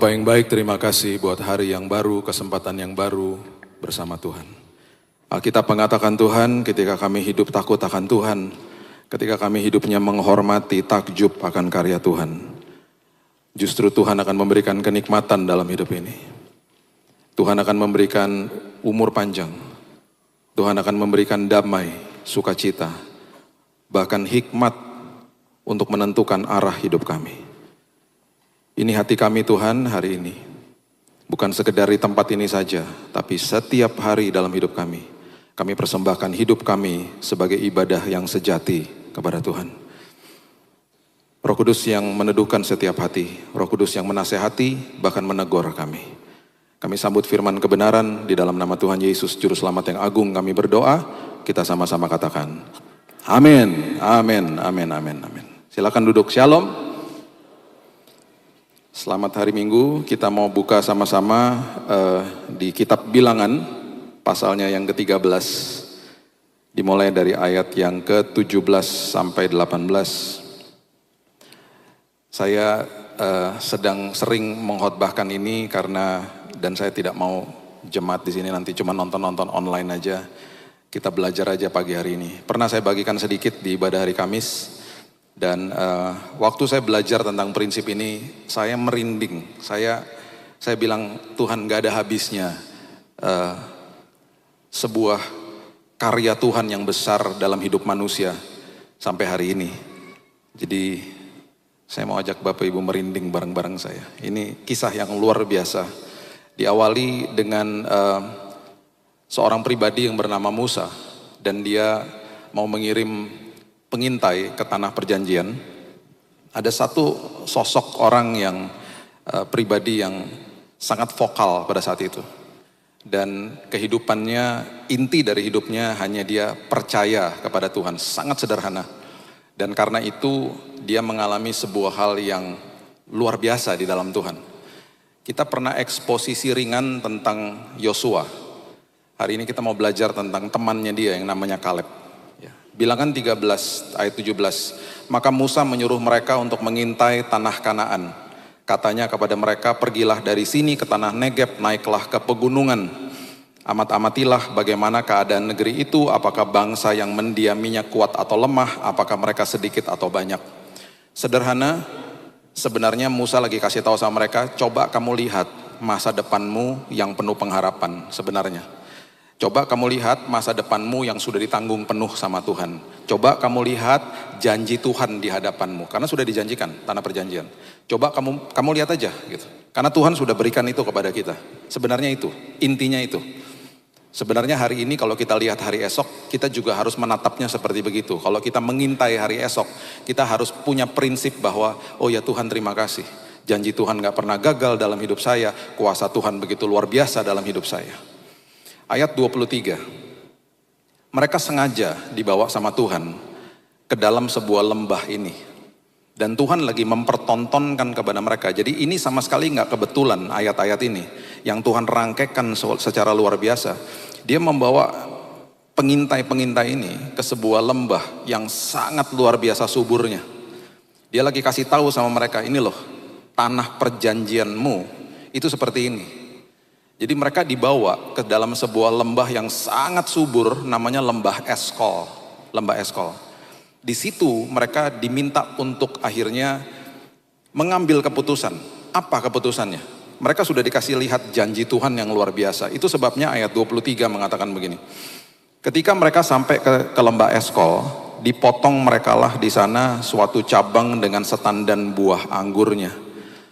Bapak yang baik, terima kasih buat hari yang baru, kesempatan yang baru bersama Tuhan. Alkitab mengatakan Tuhan, ketika kami hidup takut akan Tuhan, ketika kami hidupnya menghormati, takjub akan karya Tuhan, justru Tuhan akan memberikan kenikmatan dalam hidup ini. Tuhan akan memberikan umur panjang, Tuhan akan memberikan damai, sukacita, bahkan hikmat untuk menentukan arah hidup kami. Ini hati kami Tuhan hari ini. Bukan sekedar di tempat ini saja, tapi setiap hari dalam hidup kami. Kami persembahkan hidup kami sebagai ibadah yang sejati kepada Tuhan. Roh Kudus yang meneduhkan setiap hati, Roh Kudus yang menasehati, bahkan menegur kami. Kami sambut firman kebenaran di dalam nama Tuhan Yesus, Juru Selamat yang agung. Kami berdoa, kita sama-sama katakan, amin, amin, amin, amin, amin. Silakan duduk, shalom. Selamat hari Minggu, kita mau buka sama-sama di kitab Bilangan, pasalnya yang ke-13, dimulai dari ayat yang ke-17 sampai 18. Saya sedang sering mengkhotbahkan ini karena, dan saya tidak mau jemaat di sini nanti cuma nonton-nonton online aja, kita belajar aja pagi hari ini. Pernah saya bagikan sedikit di ibadah hari Kamis. Dan waktu saya belajar tentang prinsip ini, saya merinding. Saya bilang, Tuhan gak ada habisnya sebuah karya Tuhan yang besar dalam hidup manusia sampai hari ini. Jadi saya mau ajak Bapak Ibu merinding bareng-bareng saya. Ini kisah yang luar biasa. Diawali dengan seorang pribadi yang bernama Musa. Dan dia mau mengirim pengintai ke tanah perjanjian. Ada satu sosok orang yang pribadi yang sangat vokal pada saat itu. Dan kehidupannya, inti dari hidupnya hanya dia percaya kepada Tuhan, sangat sederhana. Dan karena itu dia mengalami sebuah hal yang luar biasa di dalam Tuhan. Kita pernah eksposisi ringan tentang Yosua. Hari ini kita mau belajar tentang temannya dia yang namanya Kaleb. Bilangan 13 ayat 17, maka Musa menyuruh mereka untuk mengintai tanah Kanaan. Katanya kepada mereka, pergilah dari sini ke tanah Negeb, naiklah ke pegunungan. Amat-amatilah bagaimana keadaan negeri itu, apakah bangsa yang mendiaminya kuat atau lemah, apakah mereka sedikit atau banyak. Sederhana, sebenarnya Musa lagi kasih tahu sama mereka, coba kamu lihat masa depanmu yang penuh pengharapan sebenarnya. Coba kamu lihat masa depanmu yang sudah ditanggung penuh sama Tuhan. Coba kamu lihat janji Tuhan di hadapanmu. Karena sudah dijanjikan tanah perjanjian. Coba kamu lihat aja gitu. Karena Tuhan sudah berikan itu kepada kita. Sebenarnya itu, intinya itu. Sebenarnya hari ini kalau kita lihat hari esok, kita juga harus menatapnya seperti begitu. Kalau kita mengintai hari esok, kita harus punya prinsip bahwa, oh ya Tuhan terima kasih. Janji Tuhan gak pernah gagal dalam hidup saya. Kuasa Tuhan begitu luar biasa dalam hidup saya. Ayat 23, mereka sengaja dibawa sama Tuhan ke dalam sebuah lembah ini. Dan Tuhan lagi mempertontonkan kepada mereka. Jadi ini sama sekali gak kebetulan ayat-ayat ini. Yang Tuhan rangkaikan secara luar biasa. Dia membawa pengintai-pengintai ini ke sebuah lembah yang sangat luar biasa suburnya. Dia lagi kasih tahu sama mereka, ini loh tanah perjanjianmu itu seperti ini. Jadi mereka dibawa ke dalam sebuah lembah yang sangat subur, namanya lembah Eskol. Lembah Eskol. Di situ mereka diminta untuk akhirnya mengambil keputusan. Apa keputusannya? Mereka sudah dikasih lihat janji Tuhan yang luar biasa. Itu sebabnya ayat 23 mengatakan begini. Ketika mereka sampai ke lembah Eskol, dipotong merekalah di sana suatu cabang dengan setandan buah anggurnya.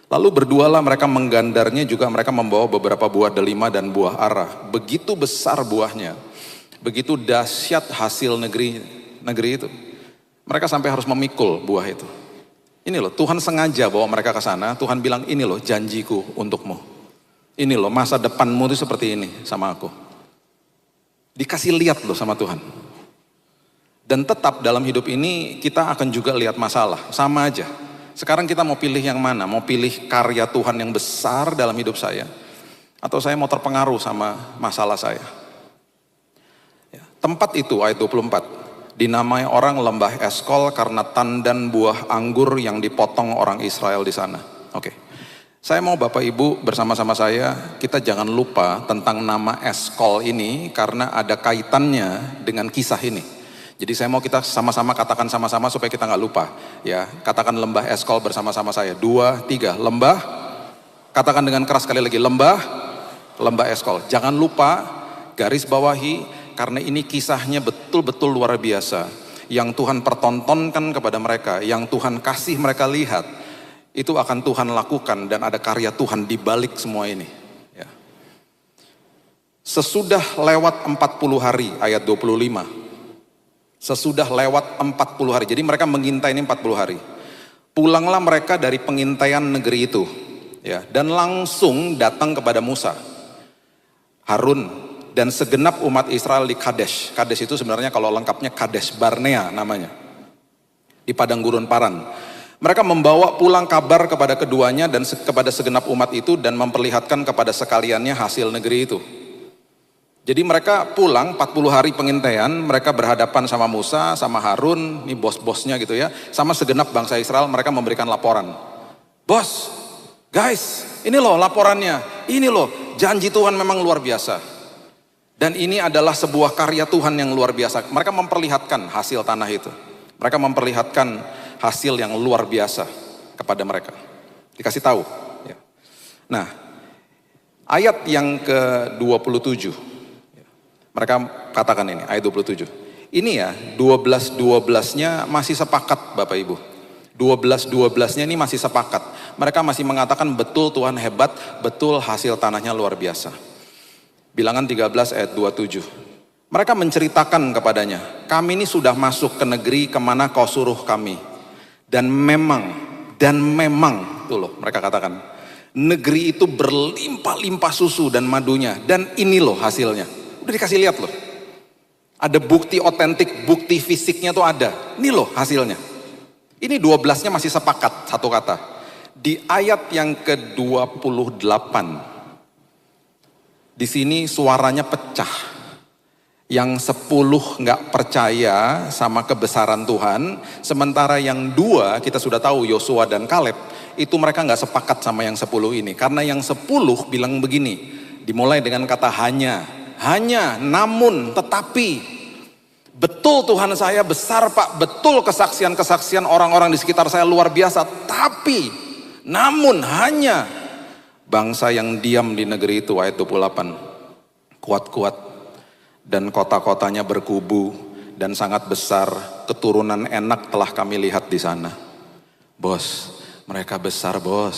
Lalu berdualah mereka menggandarnya, juga mereka membawa beberapa buah delima dan buah ara. Begitu besar buahnya, begitu dahsyat hasil negeri itu. Mereka sampai harus memikul buah itu. Ini loh, Tuhan sengaja bawa mereka ke sana. Tuhan bilang, ini loh janjiku untukmu. Ini loh masa depanmu itu seperti ini sama aku. Dikasih lihat loh sama Tuhan. Dan tetap dalam hidup ini kita akan juga lihat masalah, sama aja. Sekarang kita mau pilih yang mana? Mau pilih karya Tuhan yang besar dalam hidup saya? Atau saya mau terpengaruh sama masalah saya? Tempat itu, ayat 24, dinamai orang lembah Eskol karena tandan buah anggur yang dipotong orang Israel di sana. Oke. Saya mau Bapak Ibu bersama-sama saya, kita jangan lupa tentang nama Eskol ini karena ada kaitannya dengan kisah ini. Jadi saya mau kita sama-sama katakan sama-sama supaya kita nggak lupa. Ya, katakan lembah Eskol bersama-sama saya. 2, 3, lembah. Katakan dengan keras sekali lagi, lembah Eskol. Jangan lupa, garis bawahi, karena ini kisahnya betul-betul luar biasa. Yang Tuhan pertontonkan kepada mereka, yang Tuhan kasih mereka lihat. Itu akan Tuhan lakukan dan ada karya Tuhan di balik semua ini. Ya. Sesudah lewat 40 hari, ayat 25. Sesudah lewat 40 hari, jadi mereka mengintai ini 40 hari. Pulanglah mereka dari pengintaian negeri itu. Ya, dan langsung datang kepada Musa, Harun, dan segenap umat Israel di Kadesh. Kadesh itu sebenarnya kalau lengkapnya Kadesh Barnea namanya. Di padang gurun Paran. Mereka membawa pulang kabar kepada keduanya dan kepada segenap umat itu dan memperlihatkan kepada sekaliannya hasil negeri itu. Jadi mereka pulang 40 hari pengintaian, mereka berhadapan sama Musa, sama Harun, ini bos-bosnya gitu ya, sama segenap bangsa Israel, mereka memberikan laporan. Bos, guys, ini loh laporannya, ini loh janji Tuhan memang luar biasa. Dan ini adalah sebuah karya Tuhan yang luar biasa. Mereka memperlihatkan hasil tanah itu. Mereka memperlihatkan hasil yang luar biasa kepada mereka. Dikasih tahu. Ya. Nah, ayat yang ke-27. Mereka katakan ini, ayat 27. Ini ya, 12-12-nya masih sepakat Bapak Ibu. 12-12-nya ini masih sepakat. Mereka masih mengatakan betul Tuhan hebat, betul hasil tanahnya luar biasa. Bilangan 13 ayat 27. Mereka menceritakan kepadanya, kami ini sudah masuk ke negeri kemana kau suruh kami. Dan memang, tuh loh mereka katakan, negeri itu berlimpah-limpah susu dan madunya. Dan ini loh hasilnya, udah dikasih lihat loh. Ada bukti otentik, bukti fisiknya tuh ada. Ini loh hasilnya. Ini 12-nya masih sepakat satu kata. Di ayat yang ke-28, di sini suaranya pecah. Yang 10 nggak percaya sama kebesaran Tuhan, sementara yang 2 kita sudah tahu Yosua dan Kaleb, itu mereka nggak sepakat sama yang 10 ini. Karena yang 10 bilang begini, dimulai dengan kata hanya, namun, tetapi, betul Tuhan saya besar Pak, betul kesaksian-kesaksian orang-orang di sekitar saya luar biasa, tapi, namun, hanya, bangsa yang diam di negeri itu, ayat 28, kuat-kuat, dan kota-kotanya berkubu dan sangat besar, keturunan enak telah kami lihat di sana. Bos, mereka besar bos,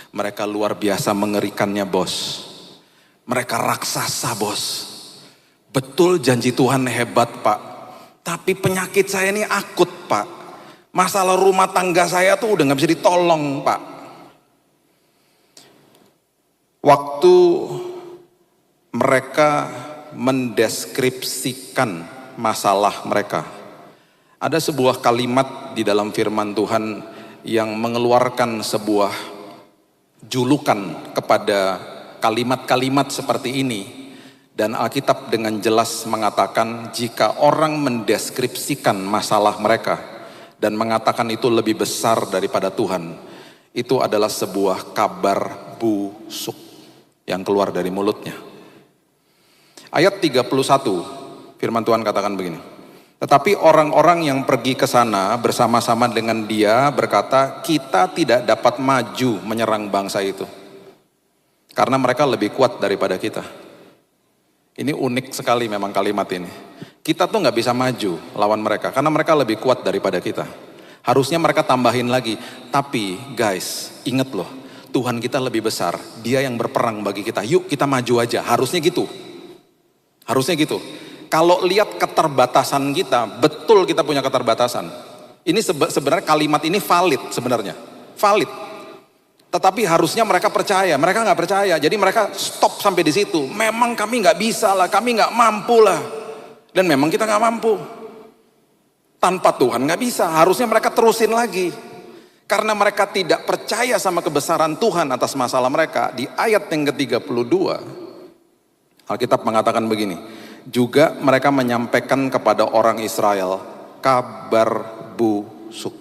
mereka luar biasa mengerikannya bos, mereka raksasa bos. Betul janji Tuhan hebat Pak, tapi penyakit saya ini akut Pak, masalah rumah tangga saya tuh udah gak bisa ditolong Pak. Waktu mereka mendeskripsikan masalah mereka, ada sebuah kalimat di dalam firman Tuhan yang mengeluarkan sebuah julukan kepada kalimat-kalimat seperti ini. Dan Alkitab dengan jelas mengatakan jika orang mendeskripsikan masalah mereka dan mengatakan itu lebih besar daripada Tuhan, itu adalah sebuah kabar busuk yang keluar dari mulutnya. Ayat 31, firman Tuhan katakan begini. Tetapi orang-orang yang pergi ke sana bersama-sama dengan dia berkata, kita tidak dapat maju menyerang bangsa itu. Karena mereka lebih kuat daripada kita. Ini unik sekali memang kalimat ini. Kita tuh gak bisa maju lawan mereka, karena mereka lebih kuat daripada kita. Harusnya mereka tambahin lagi, tapi guys, inget loh, Tuhan kita lebih besar, dia yang berperang bagi kita. Yuk kita maju aja, harusnya gitu. Harusnya gitu. Kalau lihat keterbatasan kita, betul kita punya keterbatasan. Ini sebenarnya kalimat ini valid sebenarnya. Valid. Tetapi harusnya mereka percaya, mereka nggak percaya. Jadi mereka stop sampai di situ. Memang kami nggak bisa lah, kami nggak mampu lah. Dan memang kita nggak mampu. Tanpa Tuhan nggak bisa. Harusnya mereka terusin lagi. Karena mereka tidak percaya sama kebesaran Tuhan atas masalah mereka. Di ayat yang ke-32, Alkitab mengatakan begini, juga mereka menyampaikan kepada orang Israel kabar busuk.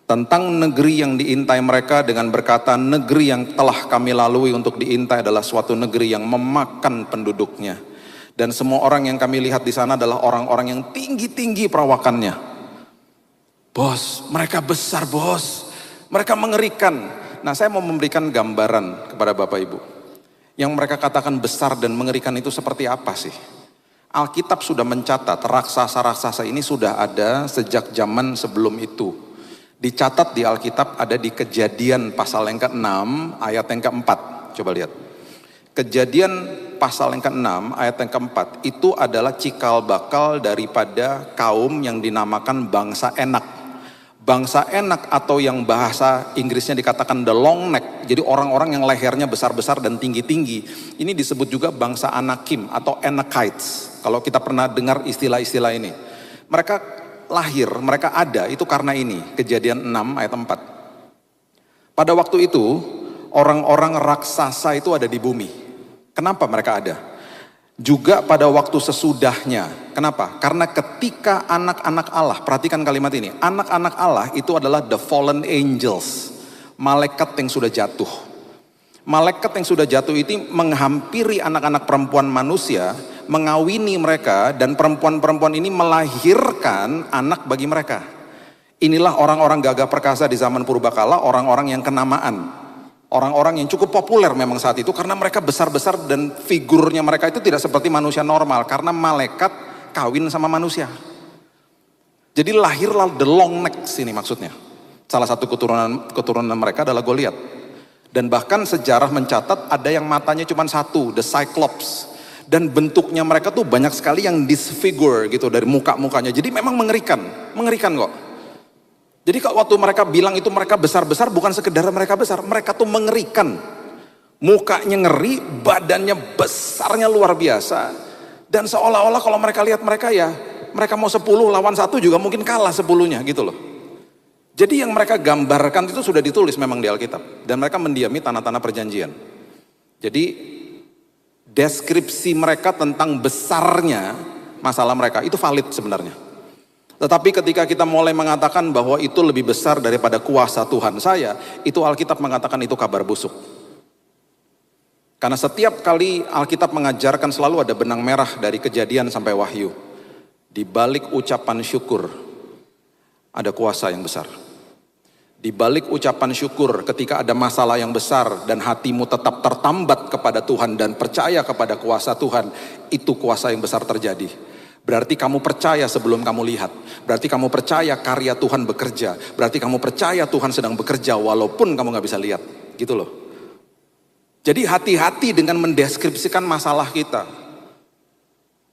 tentang negeri yang diintai mereka dengan berkata, negeri yang telah kami lalui untuk diintai adalah suatu negeri yang memakan penduduknya. Dan semua orang yang kami lihat di sana adalah orang-orang yang tinggi-tinggi perawakannya. Bos, mereka besar bos, mereka mengerikan. Nah, saya mau memberikan gambaran kepada Bapak Ibu. Yang mereka katakan besar dan mengerikan itu seperti apa sih? Alkitab sudah mencatat raksasa-raksasa ini sudah ada sejak zaman sebelum itu. Dicatat di Alkitab ada di Kejadian pasal yang ke-6 ayat yang ke-4. Coba lihat. Kejadian pasal yang ke-6 ayat yang ke-4 itu adalah cikal bakal daripada kaum yang dinamakan bangsa Enak. Bangsa Enak atau yang bahasa Inggrisnya dikatakan the long neck. Jadi orang-orang yang lehernya besar-besar dan tinggi-tinggi. Ini disebut juga bangsa Anakim atau Anakites. Kalau kita pernah dengar istilah-istilah ini. Mereka lahir, mereka ada itu karena ini, Kejadian 6 ayat 4. Pada waktu itu, orang-orang raksasa itu ada di bumi. Kenapa mereka ada? Juga pada waktu sesudahnya. Kenapa? Karena ketika anak-anak Allah, perhatikan kalimat ini, anak-anak Allah itu adalah the fallen angels, malaikat yang sudah jatuh. Malaikat yang sudah jatuh itu menghampiri anak-anak perempuan manusia, mengawini mereka, dan perempuan-perempuan ini melahirkan anak bagi mereka. Inilah orang-orang gagah perkasa di zaman purbakala, orang-orang yang kenamaan, orang-orang yang cukup populer memang saat itu karena mereka besar-besar dan figurnya mereka itu tidak seperti manusia normal karena malaikat kawin sama manusia. Jadi lahirlah the long neck sini maksudnya. Salah satu keturunan mereka adalah Goliat. Dan bahkan sejarah mencatat ada yang matanya cuma satu, the Cyclops. Dan bentuknya mereka tuh banyak sekali yang disfigure gitu dari muka-mukanya. Jadi memang mengerikan kok. Jadi kalau waktu mereka bilang itu mereka besar-besar bukan sekedar mereka besar, mereka tuh mengerikan. Mukanya ngeri, badannya besarnya luar biasa. Dan seolah-olah kalau mereka lihat mereka ya, mereka mau 10 lawan 1 juga mungkin kalah 10-nya gitu loh. Jadi yang mereka gambarkan itu sudah ditulis memang di Alkitab. Dan mereka mendiami tanah-tanah perjanjian. Jadi deskripsi mereka tentang besarnya masalah mereka itu valid sebenarnya. Tetapi ketika kita mulai mengatakan bahwa itu lebih besar daripada kuasa Tuhan saya, itu Alkitab mengatakan itu kabar busuk. Karena setiap kali Alkitab mengajarkan selalu ada benang merah dari Kejadian sampai Wahyu. Di balik ucapan syukur ada kuasa yang besar. Di balik ucapan syukur ketika ada masalah yang besar dan hatimu tetap tertambat kepada Tuhan dan percaya kepada kuasa Tuhan, itu kuasa yang besar terjadi. Berarti kamu percaya sebelum kamu lihat. Berarti kamu percaya karya Tuhan bekerja. Berarti kamu percaya Tuhan sedang bekerja walaupun kamu gak bisa lihat. Gitu loh. Jadi hati-hati dengan mendeskripsikan masalah kita.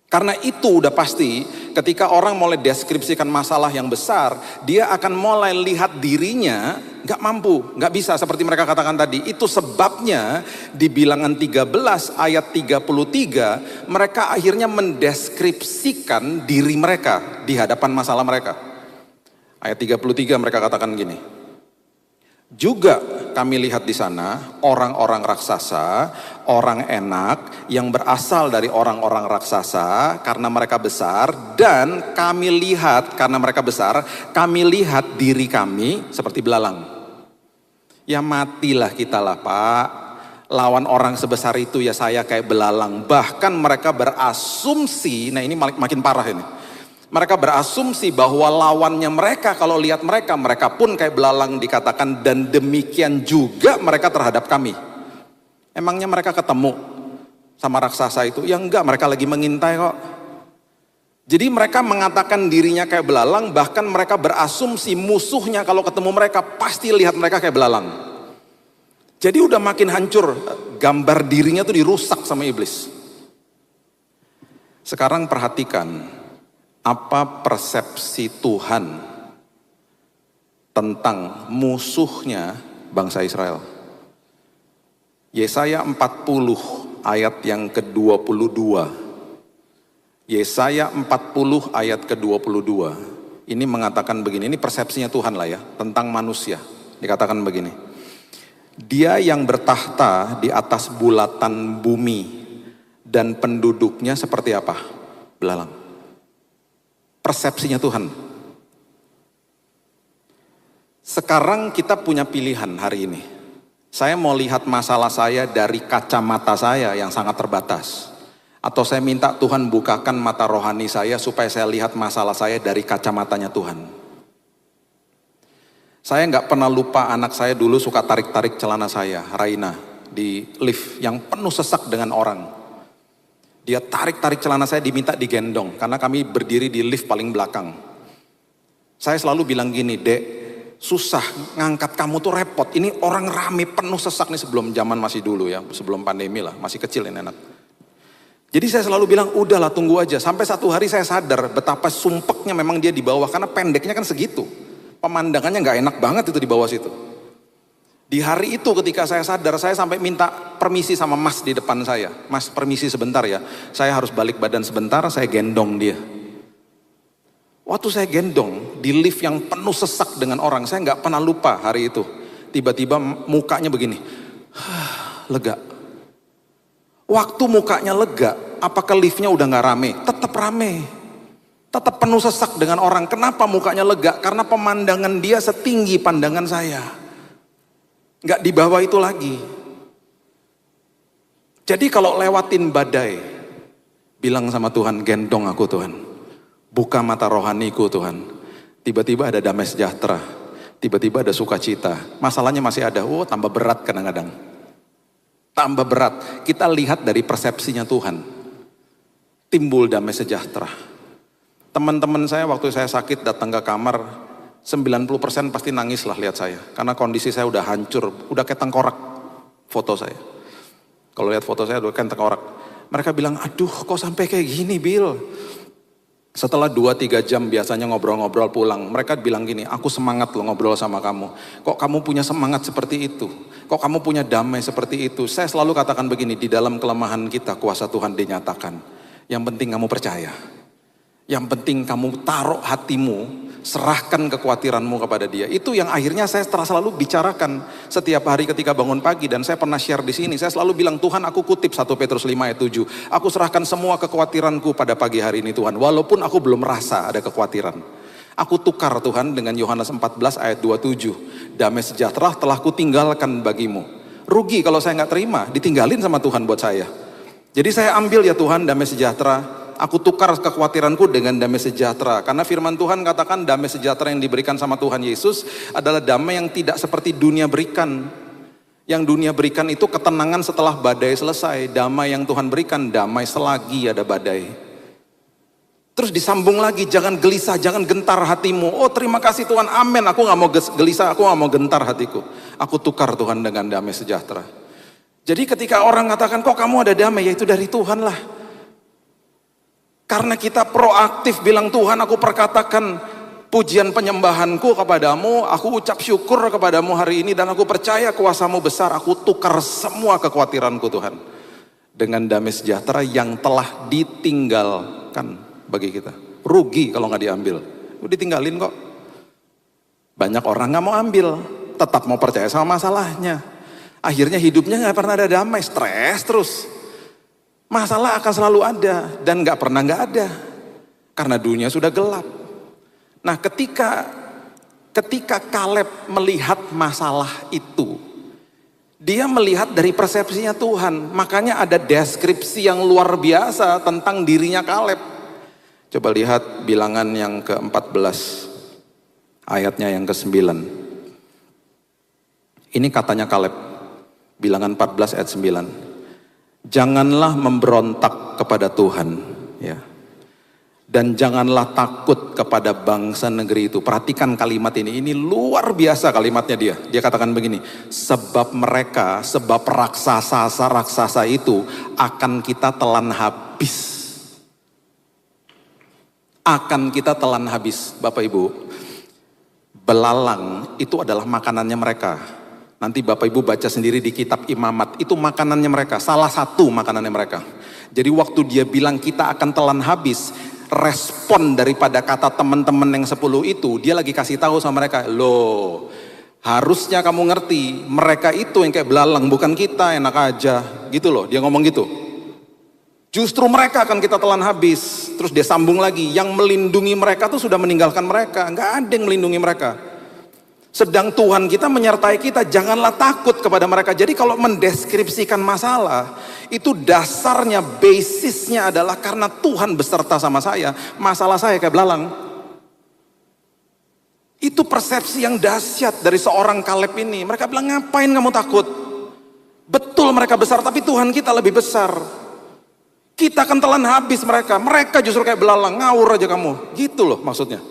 Karena itu udah pasti ketika orang mulai deskripsikan masalah yang besar, dia akan mulai lihat dirinya gak mampu, gak bisa seperti mereka katakan tadi. Itu sebabnya di Bilangan 13 ayat 33 mereka akhirnya mendeskripsikan diri mereka di hadapan masalah mereka. Ayat 33 mereka katakan gini. Juga kami lihat di sana orang-orang raksasa, orang enak yang berasal dari orang-orang raksasa karena mereka besar, dan kami lihat karena mereka besar, kami lihat diri kami seperti belalang. Ya matilah kita lah Pak, lawan orang sebesar itu ya saya kayak belalang. Bahkan mereka berasumsi, nah ini makin parah ini. Mereka berasumsi bahwa lawannya mereka kalau lihat mereka pun kayak belalang dikatakan, dan demikian juga mereka terhadap kami. Emangnya mereka ketemu sama raksasa itu? Ya enggak, mereka lagi mengintai kok. Jadi mereka mengatakan dirinya kayak belalang, bahkan mereka berasumsi musuhnya kalau ketemu mereka pasti lihat mereka kayak belalang. Jadi udah makin hancur, gambar dirinya tuh dirusak sama iblis. Sekarang perhatikan apa persepsi Tuhan tentang musuhnya bangsa Israel. Yesaya 40 ayat yang ke-22. Yesaya 40 ayat ke-22. Ini mengatakan begini, ini persepsinya Tuhan lah ya, tentang manusia. Dikatakan begini. Dia yang bertahta di atas bulatan bumi dan penduduknya seperti apa? Belalang. Persepsinya Tuhan. Sekarang kita punya pilihan hari ini. Saya mau lihat masalah saya dari kacamata saya yang sangat terbatas. Atau saya minta Tuhan bukakan mata rohani saya supaya saya lihat masalah saya dari kacamatanya Tuhan. Saya nggak pernah lupa anak saya dulu suka tarik-tarik celana saya, Raina, di lift yang penuh sesak dengan orang. Dia tarik-tarik celana saya diminta digendong, karena kami berdiri di lift paling belakang. Saya selalu bilang gini, Dek, susah ngangkat kamu tuh repot. Ini orang rame penuh sesak nih, sebelum zaman masih dulu ya, sebelum pandemi lah, masih kecil ini anak. Jadi saya selalu bilang udahlah tunggu aja. Sampai satu hari saya sadar betapa sumpeknya memang dia di bawah, karena pendeknya kan segitu. Pemandangannya nggak enak banget itu di bawah situ. Di hari itu ketika saya sadar, saya sampai minta permisi sama Mas di depan saya. Mas, permisi sebentar ya, saya harus balik badan sebentar, saya gendong dia. Waktu saya gendong di lift yang penuh sesak dengan orang, saya nggak pernah lupa hari itu. Tiba-tiba mukanya begini, lega. Waktu mukanya lega, apakah liftnya udah nggak rame? Tetap rame, tetap penuh sesak dengan orang. Kenapa mukanya lega? Karena pemandangan dia setinggi pandangan saya, nggak di bawah itu lagi. Jadi kalau lewatin badai, bilang sama Tuhan, gendong aku Tuhan. Buka mata rohaniku Tuhan. Tiba-tiba ada damai sejahtera. Tiba-tiba ada sukacita. Masalahnya masih ada. Tambah berat kadang-kadang. Tambah berat. Kita lihat dari persepsinya Tuhan. Timbul damai sejahtera. Teman-teman saya waktu saya sakit datang ke kamar, 90% pasti nangis lah lihat saya. Karena kondisi saya udah hancur. Udah kayak tengkorak foto saya. Kalau lihat foto saya udah kayak tengkorak. Mereka bilang, aduh kok sampai kayak gini Bill. Setelah 2-3 jam biasanya ngobrol-ngobrol pulang, mereka bilang gini, aku semangat loh ngobrol sama kamu. Kok kamu punya semangat seperti itu? Kok kamu punya damai seperti itu? Saya selalu katakan begini, di dalam kelemahan kita kuasa Tuhan dinyatakan. Yang penting kamu percaya. Yang penting kamu taruh hatimu, serahkan kekhawatiranmu kepada Dia. Itu yang akhirnya saya selalu bicarakan setiap hari ketika bangun pagi, dan saya pernah share di sini. Saya selalu bilang, Tuhan, aku kutip 1 Petrus 5 ayat 7. Aku serahkan semua kekhawatiranku pada pagi hari ini Tuhan, walaupun aku belum merasa ada kekhawatiran. Aku tukar Tuhan dengan Yohanes 14 ayat 27. Damai sejahtera telah kutinggalkan bagimu. Rugi kalau saya nggak terima, ditinggalin sama Tuhan buat saya. Jadi saya ambil ya Tuhan damai sejahtera. Aku tukar kekhawatiranku dengan damai sejahtera. Karena firman Tuhan katakan damai sejahtera yang diberikan sama Tuhan Yesus adalah damai yang tidak seperti dunia berikan. Yang dunia berikan itu ketenangan setelah badai selesai. Damai yang Tuhan berikan, damai selagi ada badai. Terus disambung lagi, jangan gelisah, jangan gentar hatimu. Oh terima kasih Tuhan, amin. Aku gak mau gelisah, aku gak mau gentar hatiku. Aku tukar Tuhan dengan damai sejahtera. Jadi ketika orang katakan, kok kamu ada damai? Ya itu dari Tuhan lah. Karena kita proaktif bilang, Tuhan aku perkatakan pujian penyembahanku kepadamu, aku ucap syukur kepadamu hari ini, dan aku percaya kuasamu besar, aku tukar semua kekhawatiranku Tuhan dengan damai sejahtera yang telah ditinggalkan bagi kita. Rugi kalau nggak diambil, ditinggalin kok. Banyak orang nggak mau ambil, tetap mau percaya sama masalahnya. Akhirnya hidupnya nggak pernah ada damai, stres terus. Masalah akan selalu ada dan nggak pernah nggak ada karena dunia sudah gelap. Nah, ketika Kaleb melihat masalah itu, dia melihat dari persepsinya Tuhan. Makanya ada deskripsi yang luar biasa tentang dirinya Kaleb. Coba lihat Bilangan yang ke-14 ayatnya yang ke-9. Ini katanya Kaleb, Bilangan 14 ayat 9. Janganlah memberontak kepada Tuhan, ya. Dan janganlah takut kepada bangsa negeri itu. Perhatikan kalimat ini luar biasa kalimatnya dia. Dia katakan begini, sebab raksasa itu akan kita telan habis. Akan kita telan habis, Bapak Ibu. Belalang itu adalah makanannya mereka. Nanti Bapak Ibu baca sendiri di kitab Imamat, itu makanannya mereka, salah satu makanannya mereka. Jadi waktu dia bilang kita akan telan habis, respon daripada kata teman-teman yang 10 itu, dia lagi kasih tahu sama mereka, loh harusnya kamu ngerti, mereka itu yang kayak belalang, bukan kita, enak aja, gitu loh, dia ngomong gitu. Justru mereka akan kita telan habis. Terus dia sambung lagi, yang melindungi mereka tuh sudah meninggalkan mereka, nggak ada yang melindungi mereka. Sedang Tuhan kita menyertai kita, janganlah takut kepada mereka. Jadi kalau mendeskripsikan masalah, itu dasarnya, basisnya adalah karena Tuhan beserta sama saya, masalah saya kayak belalang. Itu persepsi yang dahsyat dari seorang Kaleb ini. Mereka bilang, ngapain kamu takut? Betul mereka besar, tapi Tuhan kita lebih besar. Kita akan telan habis mereka. Mereka justru kayak belalang, ngawur aja kamu. Gitu loh maksudnya.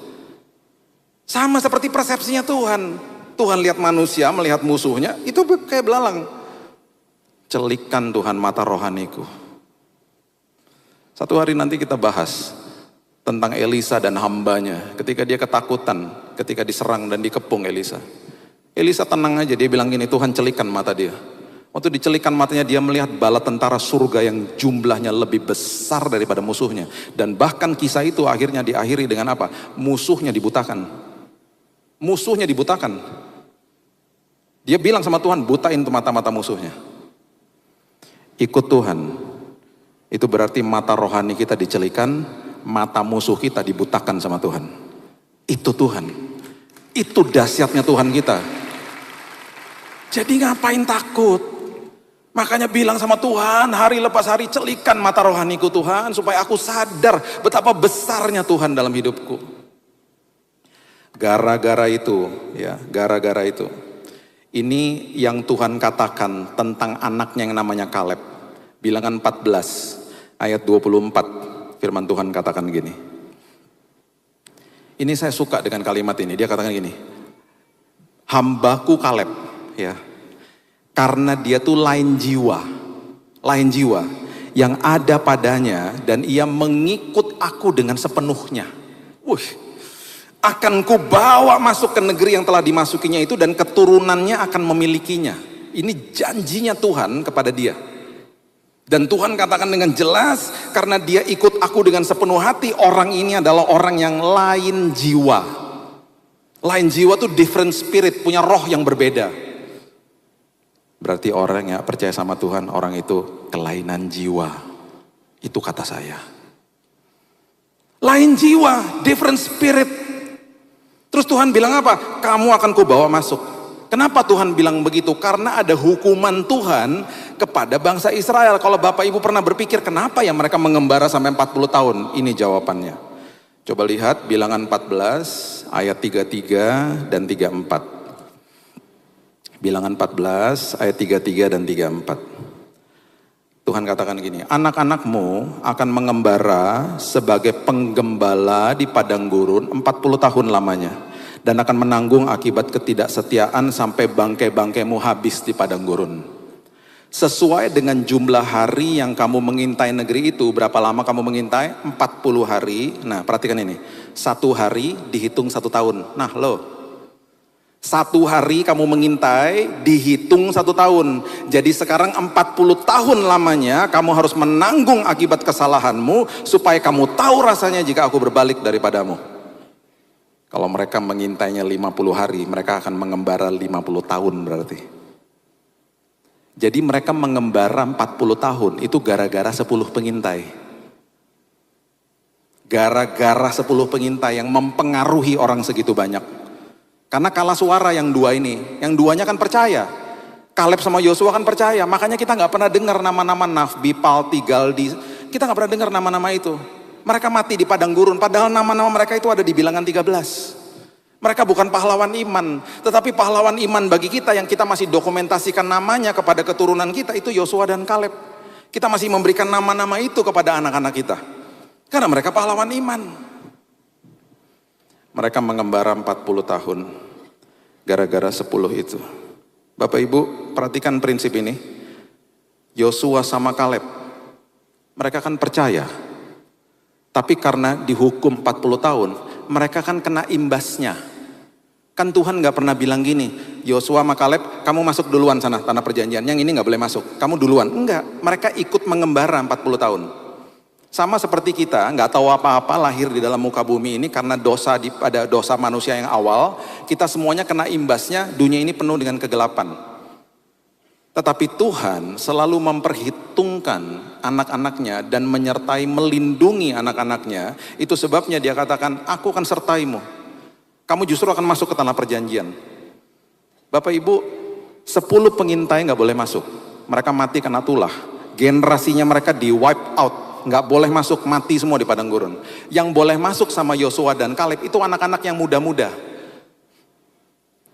Sama seperti persepsinya Tuhan. Tuhan lihat manusia, melihat musuhnya, itu kayak belalang. Celikan Tuhan mata rohaniku. Satu hari nanti kita bahas tentang Elisa dan hambanya. Ketika dia ketakutan, ketika diserang dan dikepung Elisa. Elisa tenang aja, dia bilang gini, Tuhan celikan mata dia. Waktu dicelikan matanya, dia melihat bala tentara surga yang jumlahnya lebih besar daripada musuhnya. Dan bahkan kisah itu akhirnya diakhiri dengan apa? Musuhnya dibutakan. Musuhnya dibutakan. Dia bilang sama Tuhan, butain tuh mata-mata musuhnya. Ikut Tuhan. Itu berarti mata rohani kita dicelikan, mata musuh kita dibutakan sama Tuhan. Itu Tuhan. Itu dahsyatnya Tuhan kita. Jadi ngapain takut? Makanya bilang sama Tuhan, hari lepas hari celikan mata rohaniku Tuhan, supaya aku sadar betapa besarnya Tuhan dalam hidupku. Gara-gara itu, ya, gara-gara itu. Ini yang Tuhan katakan tentang anaknya yang namanya Kaleb. Bilangan 14 ayat 24, firman Tuhan katakan gini. Ini saya suka dengan kalimat ini. Dia katakan gini, hambaku Kaleb, ya, karena dia tuh lain jiwa yang ada padanya, dan ia mengikut aku dengan sepenuhnya. Akan kubawa masuk ke negeri yang telah dimasukinya itu, dan keturunannya akan memilikinya. Ini janjinya Tuhan kepada dia. Dan Tuhan katakan dengan jelas, karena dia ikut aku dengan sepenuh hati, orang ini adalah orang yang lain jiwa. Lain jiwa tuh different spirit, punya roh yang berbeda. Berarti orang yang percaya sama Tuhan, orang itu kelainan jiwa. Itu kata saya. Lain jiwa, different spirit. Terus Tuhan bilang apa? Kamu akan kubawa masuk. Kenapa Tuhan bilang begitu? Karena ada hukuman Tuhan kepada bangsa Israel. Kalau Bapak Ibu pernah berpikir kenapa ya mereka mengembara sampai 40 tahun? Ini jawabannya. Coba lihat bilangan 14 ayat 33 dan 34. Bilangan 14 ayat 33 dan 34. Tuhan katakan gini, anak-anakmu akan mengembara sebagai penggembala di padang gurun 40 tahun lamanya, dan akan menanggung akibat ketidaksetiaan sampai bangkai-bangkaimu habis di padang gurun. Sesuai dengan jumlah hari yang kamu mengintai negeri itu, berapa lama kamu mengintai? 40 hari. Nah perhatikan ini, 1 hari dihitung 1 tahun. Nah loh, 1 hari kamu mengintai dihitung 1 tahun. Jadi sekarang 40 tahun lamanya kamu harus menanggung akibat kesalahanmu, supaya kamu tahu rasanya jika aku berbalik daripadamu. Kalau mereka mengintainya 50 hari, mereka akan mengembara 50 tahun berarti. Jadi mereka mengembara 40 tahun itu gara-gara 10 pengintai. Gara-gara 10 pengintai yang mempengaruhi orang segitu banyak. Karena kalah suara yang dua ini, yang duanya kan percaya. Kaleb sama Yosua kan percaya, makanya kita nggak pernah dengar nama-nama Nafbi, Palti, Galdi. Kita nggak pernah dengar nama-nama itu. Mereka mati di padang gurun, padahal nama-nama mereka itu ada di bilangan 13. Mereka bukan pahlawan iman, tetapi pahlawan iman bagi kita yang kita masih dokumentasikan namanya kepada keturunan kita, itu Yosua dan Kaleb. Kita masih memberikan nama-nama itu kepada anak-anak kita. Karena mereka pahlawan iman. Mereka mengembara 40 tahun gara-gara 10 itu. Bapak Ibu perhatikan prinsip ini. Yosua sama Kaleb, mereka kan percaya. Tapi karena dihukum 40 tahun, mereka kan kena imbasnya. Kan Tuhan gak pernah bilang gini, Yosua sama Kaleb, kamu masuk duluan sana tanah perjanjian, yang ini gak boleh masuk, kamu duluan. Enggak, mereka ikut mengembara 40 tahun. Sama seperti kita, nggak tahu apa-apa, lahir di dalam muka bumi ini karena ada dosa manusia yang awal, kita semuanya kena imbasnya, dunia ini penuh dengan kegelapan. Tetapi Tuhan selalu memperhitungkan anak-anaknya dan menyertai, melindungi anak-anaknya. Itu sebabnya dia katakan, aku akan sertaimu. Kamu justru akan masuk ke tanah perjanjian. Bapak Ibu, 10 pengintai nggak boleh masuk. Mereka mati kena tulah. Generasinya mereka di wipe out. Nggak boleh masuk, mati semua di padang gurun. Yang boleh masuk sama Yosua dan Kaleb itu anak-anak yang muda-muda.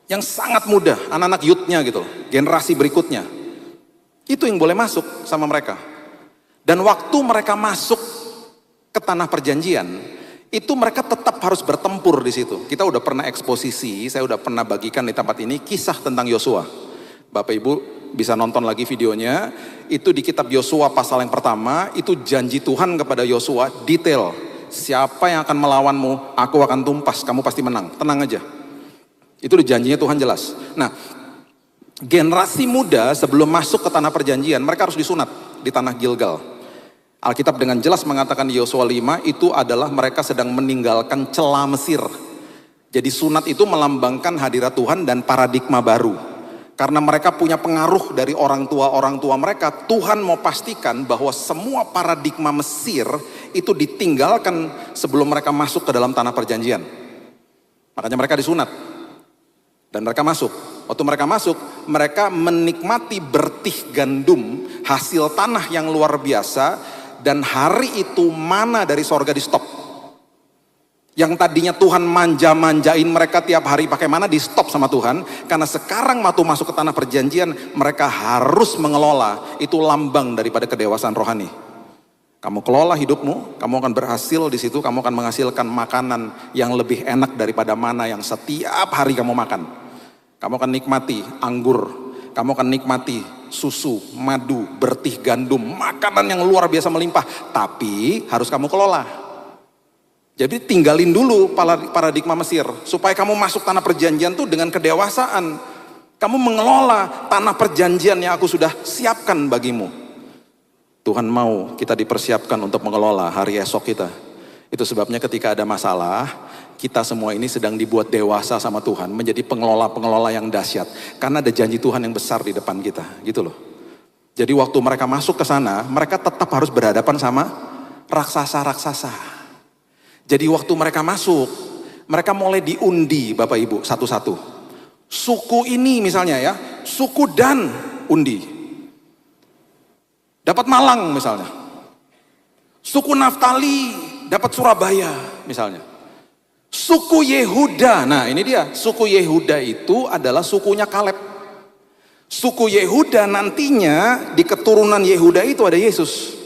Yang sangat muda, anak-anak youth-nya gitu. Generasi berikutnya. Itu yang boleh masuk sama mereka. Dan waktu mereka masuk ke tanah perjanjian, itu mereka tetap harus bertempur di situ. Kita udah pernah eksposisi, saya udah pernah bagikan di tempat ini kisah tentang Yosua. Bapak Ibu bisa nonton lagi videonya. Itu di kitab Yosua pasal yang pertama, itu janji Tuhan kepada Yosua detail. Siapa yang akan melawanmu, aku akan tumpas, kamu pasti menang. Tenang aja. Itu di janjinya Tuhan jelas. Nah, generasi muda sebelum masuk ke tanah perjanjian, mereka harus disunat di tanah Gilgal. Alkitab dengan jelas mengatakan di Yosua 5 itu adalah mereka sedang meninggalkan celah Mesir. Jadi sunat itu melambangkan hadirat Tuhan dan paradigma baru. Karena mereka punya pengaruh dari orang tua mereka, Tuhan mau pastikan bahwa semua paradigma Mesir itu ditinggalkan sebelum mereka masuk ke dalam tanah perjanjian. Makanya mereka disunat. Dan mereka masuk. Waktu mereka masuk, mereka menikmati bertih gandum, hasil tanah yang luar biasa, dan hari itu mana dari sorga di stop. Yang tadinya Tuhan manja-manjain mereka tiap hari pakai mana, di stop sama Tuhan. Karena sekarang waktu masuk ke tanah perjanjian, mereka harus mengelola. Itu lambang daripada kedewasaan rohani. Kamu kelola hidupmu, kamu akan berhasil di situ, kamu akan menghasilkan makanan yang lebih enak daripada mana yang setiap hari kamu makan. Kamu akan nikmati anggur, kamu akan nikmati susu, madu, bertih gandum, makanan yang luar biasa melimpah. Tapi harus kamu kelola. Jadi tinggalin dulu paradigma Mesir. Supaya kamu masuk tanah perjanjian tuh dengan kedewasaan. Kamu mengelola tanah perjanjian yang aku sudah siapkan bagimu. Tuhan mau kita dipersiapkan untuk mengelola hari esok kita. Itu sebabnya ketika ada masalah, kita semua ini sedang dibuat dewasa sama Tuhan. Menjadi pengelola-pengelola yang dahsyat. Karena ada janji Tuhan yang besar di depan kita. Gitu loh. Jadi waktu mereka masuk ke sana, mereka tetap harus berhadapan sama raksasa-raksasa. Jadi waktu mereka masuk, mereka mulai diundi Bapak Ibu satu-satu. Suku ini misalnya ya, suku Dan undi. Dapat Malang misalnya. Suku Naftali dapat Surabaya misalnya. Suku Yehuda, nah ini dia, suku Yehuda itu adalah sukunya Kaleb. Suku Yehuda nantinya di keturunan Yehuda itu ada Yesus.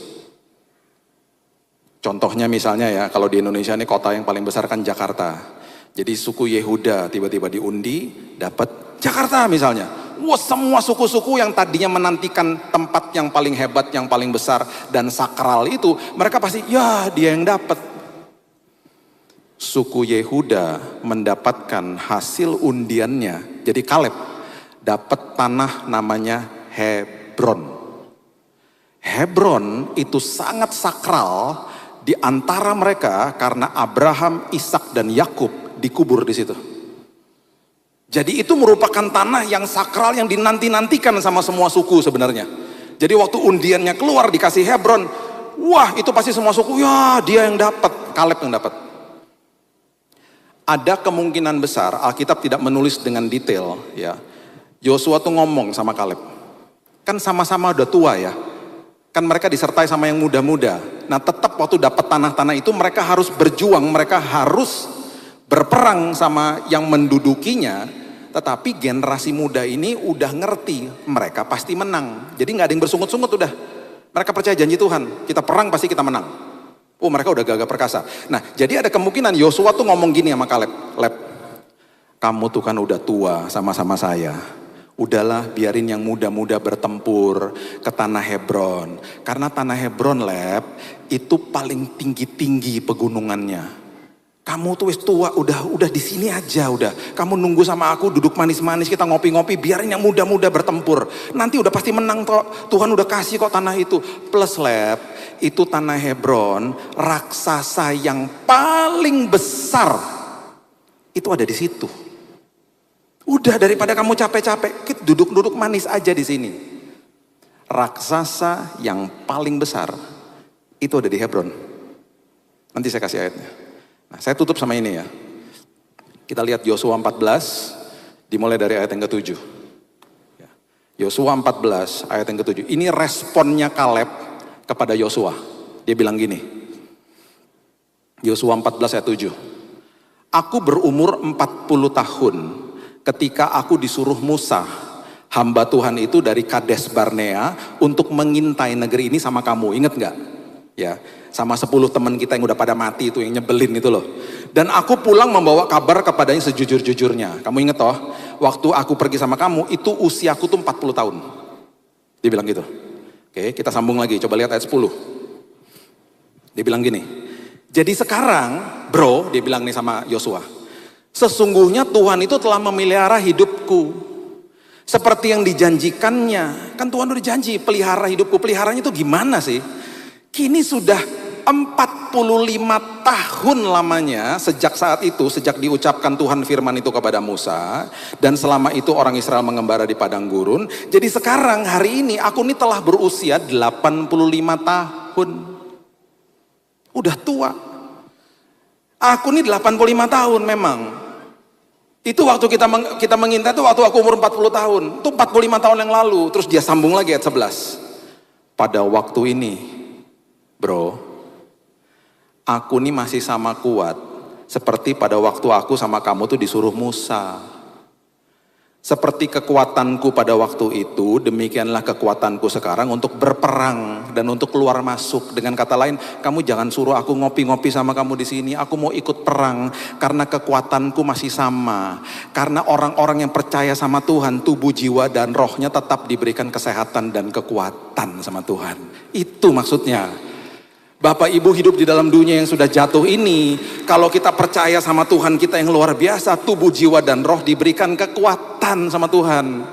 Contohnya misalnya ya, kalau di Indonesia ini kota yang paling besar kan Jakarta. Jadi suku Yehuda tiba-tiba diundi, dapat Jakarta misalnya. Wah, semua suku-suku yang tadinya menantikan tempat yang paling hebat, yang paling besar dan sakral itu, mereka pasti, ya dia yang dapat. Suku Yehuda mendapatkan hasil undiannya, jadi Kaleb dapat tanah namanya Hebron. Hebron itu sangat sakral di antara mereka karena Abraham, Ishak dan Yakub dikubur di situ. Jadi itu merupakan tanah yang sakral yang dinanti-nantikan sama semua suku sebenarnya. Jadi waktu undiannya keluar dikasih Hebron, wah itu pasti semua suku, ya dia yang dapat, Kaleb yang dapat. Ada kemungkinan besar Alkitab tidak menulis dengan detail ya. Yosua tuh ngomong sama Kaleb. Kan sama-sama udah tua ya. Kan mereka disertai sama yang muda-muda. Nah tetap waktu dapat tanah-tanah itu mereka harus berjuang, mereka harus berperang sama yang mendudukinya. Tetapi generasi muda ini udah ngerti, mereka pasti menang. Jadi gak ada yang bersungut-sungut udah. Mereka percaya janji Tuhan, kita perang pasti kita menang. Oh mereka udah gagah perkasa. Nah jadi ada kemungkinan Yosua tuh ngomong gini sama Kaleb. Leb, kamu tuh kan udah tua sama-sama saya. Udahlah biarin yang muda-muda bertempur ke tanah Hebron. Karena tanah Hebron, Leb, itu paling tinggi-tinggi pegunungannya. Kamu tuh wis tua, udah di sini aja udah. Kamu nunggu sama aku duduk manis-manis, kita ngopi-ngopi, biarin yang muda-muda bertempur. Nanti udah pasti menang kok. Tuhan udah kasih kok tanah itu. Plus, Leb, itu tanah Hebron, raksasa yang paling besar itu ada di situ. Udah daripada kamu capek-capek, kita duduk-duduk manis aja di sini. Raksasa yang paling besar itu ada di Hebron. Nanti saya kasih ayatnya. Nah, saya tutup sama ini ya. Kita lihat Yosua 14. Dimulai dari ayat yang ke-7. Yosua 14 ayat yang ke-7. Ini responnya Kaleb kepada Yosua. Dia bilang gini. Yosua 14 ayat 7. Aku berumur 40 tahun ketika aku disuruh Musa, hamba Tuhan itu dari Kades Barnea untuk mengintai negeri ini sama kamu. Ingat gak? Ya, sama 10 teman kita yang udah pada mati itu, yang nyebelin itu loh. Dan aku pulang membawa kabar kepadanya sejujur-jujurnya. Kamu ingat toh, waktu aku pergi sama kamu itu usiaku tuh 40 tahun. Dia bilang gitu. Oke, kita sambung lagi, coba lihat ayat 10. Dia bilang gini, jadi sekarang bro, dia bilang nih sama Yosua, sesungguhnya Tuhan itu telah memelihara hidupku seperti yang dijanjikannya. Kan Tuhan udah janji pelihara hidupku. Peliharanya itu gimana sih? Kini sudah 45 tahun lamanya sejak saat itu, sejak diucapkan Tuhan firman itu kepada Musa, dan selama itu orang Israel mengembara di padang gurun. Jadi sekarang hari ini aku ini telah berusia 85 tahun. Udah tua. Aku ini 85 tahun memang. Itu waktu kita mengintai itu waktu aku umur 40 tahun. Itu 45 tahun yang lalu. Terus dia sambung lagi ayat 11. Pada waktu ini, bro, aku nih masih sama kuat seperti pada waktu aku sama kamu tuh disuruh Musa. Seperti kekuatanku pada waktu itu, demikianlah kekuatanku sekarang untuk berperang dan untuk keluar masuk. Dengan kata lain, kamu jangan suruh aku ngopi-ngopi sama kamu di sini. Aku mau ikut perang karena kekuatanku masih sama. Karena orang-orang yang percaya sama Tuhan, tubuh, jiwa, dan rohnya tetap diberikan kesehatan dan kekuatan sama Tuhan. Itu maksudnya. Bapak Ibu hidup di dalam dunia yang sudah jatuh ini, kalau kita percaya sama Tuhan kita yang luar biasa, tubuh, jiwa, dan roh diberikan kekuatan sama Tuhan.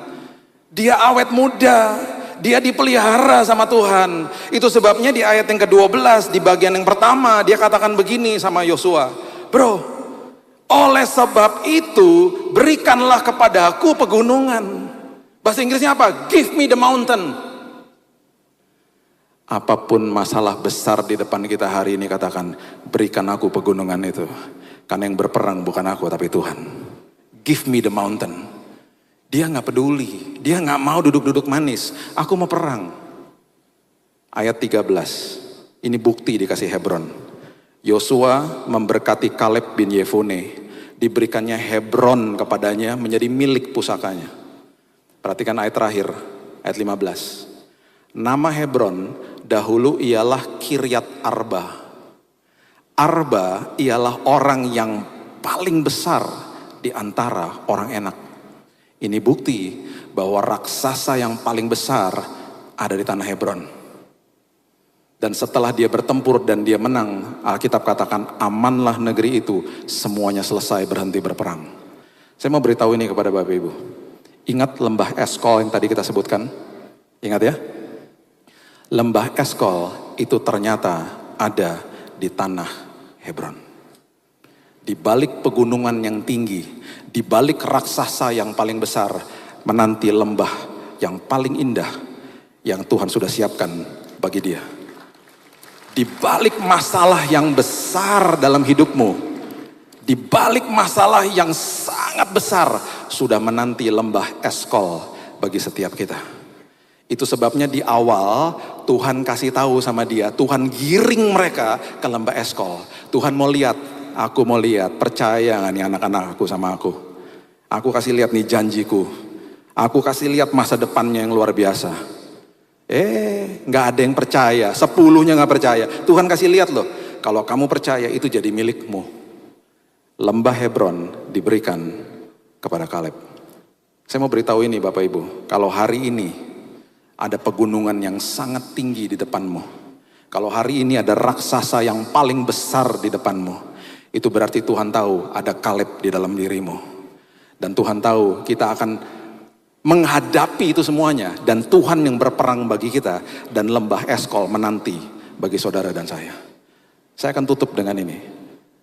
Dia awet muda, dia dipelihara sama Tuhan. Itu sebabnya di ayat yang ke-12, di bagian yang pertama, dia katakan begini sama Yosua, bro, oleh sebab itu berikanlah kepadaku pegunungan. Bahasa Inggrisnya apa? Give me the mountain. Apapun masalah besar di depan kita hari ini, katakan, berikan aku pegunungan itu. Karena yang berperang bukan aku tapi Tuhan. Give me the mountain. Dia gak peduli, dia gak mau duduk-duduk manis. Aku mau perang. Ayat 13, ini bukti dikasih Hebron. Yosua memberkati Kaleb bin Yefune. Diberikannya Hebron kepadanya menjadi milik pusakanya. Perhatikan ayat terakhir, ayat 15. Nama Hebron dahulu ialah Kiryat Arba. Arba ialah orang yang paling besar di antara orang enak. Ini bukti bahwa raksasa yang paling besar ada di tanah Hebron. Dan setelah dia bertempur dan dia menang, Alkitab katakan amanlah negeri itu, semuanya selesai berhenti berperang. Saya mau beritahu ini kepada Bapak Ibu. Ingat lembah Eskol yang tadi kita sebutkan? Ingat ya? Lembah Eskol itu ternyata ada di tanah Hebron. Di balik pegunungan yang tinggi, di balik raksasa yang paling besar, menanti lembah yang paling indah yang Tuhan sudah siapkan bagi dia. Di balik masalah yang besar dalam hidupmu, di balik masalah yang sangat besar, sudah menanti lembah Eskol bagi setiap kita. Itu sebabnya di awal Tuhan kasih tahu sama dia, Tuhan giring mereka ke lembah Eskol. Tuhan mau lihat, aku mau lihat, percaya gak nih anak-anak aku sama aku. Aku kasih lihat nih janjiku. Aku kasih lihat masa depannya yang luar biasa. Gak ada yang percaya, 10-nya gak percaya. Tuhan kasih lihat loh, kalau kamu percaya itu jadi milikmu. Lembah Hebron diberikan kepada Kaleb. Saya mau beritahu ini Bapak Ibu, kalau hari ini ada pegunungan yang sangat tinggi di depanmu. Kalau hari ini ada raksasa yang paling besar di depanmu, itu berarti Tuhan tahu ada Kaleb di dalam dirimu. Dan Tuhan tahu kita akan menghadapi itu semuanya. Dan Tuhan yang berperang bagi kita. Dan lembah Eskol menanti bagi saudara dan saya. Saya akan tutup dengan ini.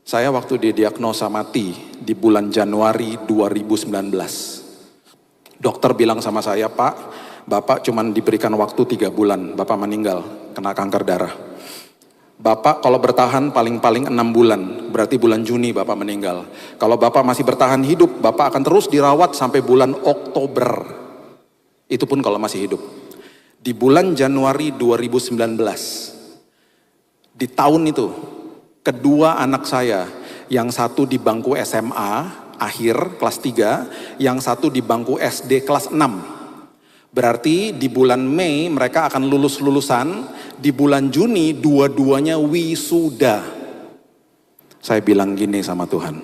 Saya waktu didiagnosa mati di bulan Januari 2019. Dokter bilang sama saya, Pak, Bapak cuman diberikan waktu 3 bulan, Bapak meninggal, kena kanker darah. Bapak kalau bertahan paling-paling 6 bulan, berarti bulan Juni Bapak meninggal. Kalau Bapak masih bertahan hidup, Bapak akan terus dirawat sampai bulan Oktober. Itu pun kalau masih hidup. Di bulan Januari 2019, di tahun itu, kedua anak saya, yang satu di bangku SMA, akhir kelas 3, yang satu di bangku SD kelas 6. Berarti di bulan Mei mereka akan lulusan, di bulan Juni dua-duanya wisuda. Saya bilang gini sama Tuhan,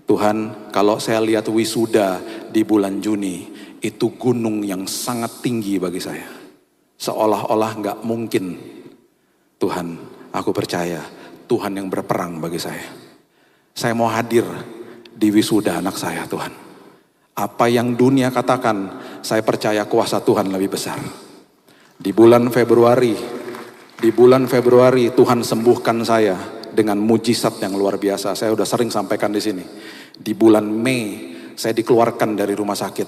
Tuhan kalau saya lihat wisuda di bulan Juni, itu gunung yang sangat tinggi bagi saya. Seolah-olah gak mungkin. Tuhan, aku percaya Tuhan yang berperang bagi saya. Saya mau hadir di wisuda anak saya Tuhan. Apa yang dunia katakan, saya percaya kuasa Tuhan lebih besar. Di bulan Februari Tuhan sembuhkan saya dengan mujizat yang luar biasa. Saya udah sering sampaikan di sini. Di bulan Mei saya dikeluarkan dari rumah sakit.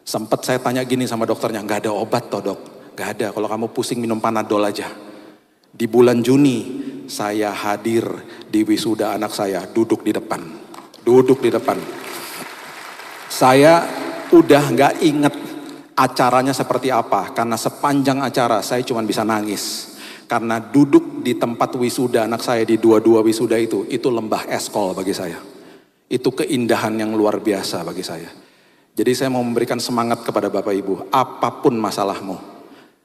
Sempat saya tanya gini sama dokternya, nggak ada obat toh dok? Nggak ada, kalau kamu pusing minum Panadol aja. Di bulan Juni saya hadir di wisuda anak saya, duduk di depan. Saya udah gak inget acaranya seperti apa, karena sepanjang acara saya cuma bisa nangis. Karena duduk di tempat wisuda anak saya di dua-dua wisuda itu lembah Eskol bagi saya. Itu keindahan yang luar biasa bagi saya. Jadi saya mau memberikan semangat kepada Bapak Ibu, apapun masalahmu,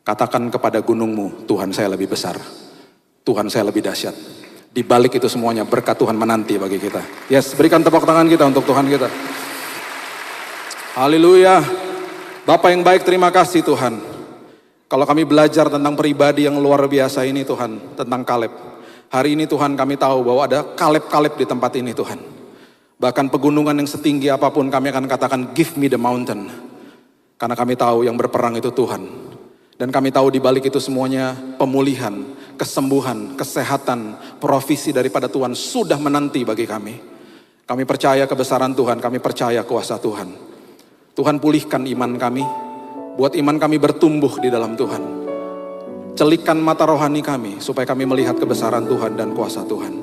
katakan kepada gunungmu, Tuhan saya lebih besar, Tuhan saya lebih dahsyat. Di balik itu semuanya berkat Tuhan menanti bagi kita. Yes, berikan tepuk tangan kita untuk Tuhan kita. Haleluya. Bapak yang baik, terima kasih Tuhan. Kalau kami belajar tentang pribadi yang luar biasa ini Tuhan, tentang Kaleb. Hari ini Tuhan kami tahu bahwa ada Kaleb-Kaleb di tempat ini Tuhan. Bahkan pegunungan yang setinggi apapun kami akan katakan give me the mountain. Karena kami tahu yang berperang itu Tuhan. Dan kami tahu di balik itu semuanya pemulihan, kesembuhan, kesehatan, provisi daripada Tuhan sudah menanti bagi kami. Kami percaya kebesaran Tuhan, kami percaya kuasa Tuhan. Tuhan pulihkan iman kami, buat iman kami bertumbuh di dalam Tuhan. Celikan mata rohani kami, supaya kami melihat kebesaran Tuhan dan kuasa Tuhan.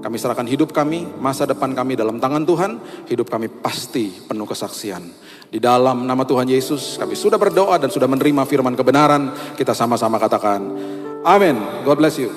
Kami serahkan hidup kami, masa depan kami dalam tangan Tuhan, hidup kami pasti penuh kesaksian. Di dalam nama Tuhan Yesus, kami sudah berdoa dan sudah menerima firman kebenaran, kita sama-sama katakan, amin. God bless you.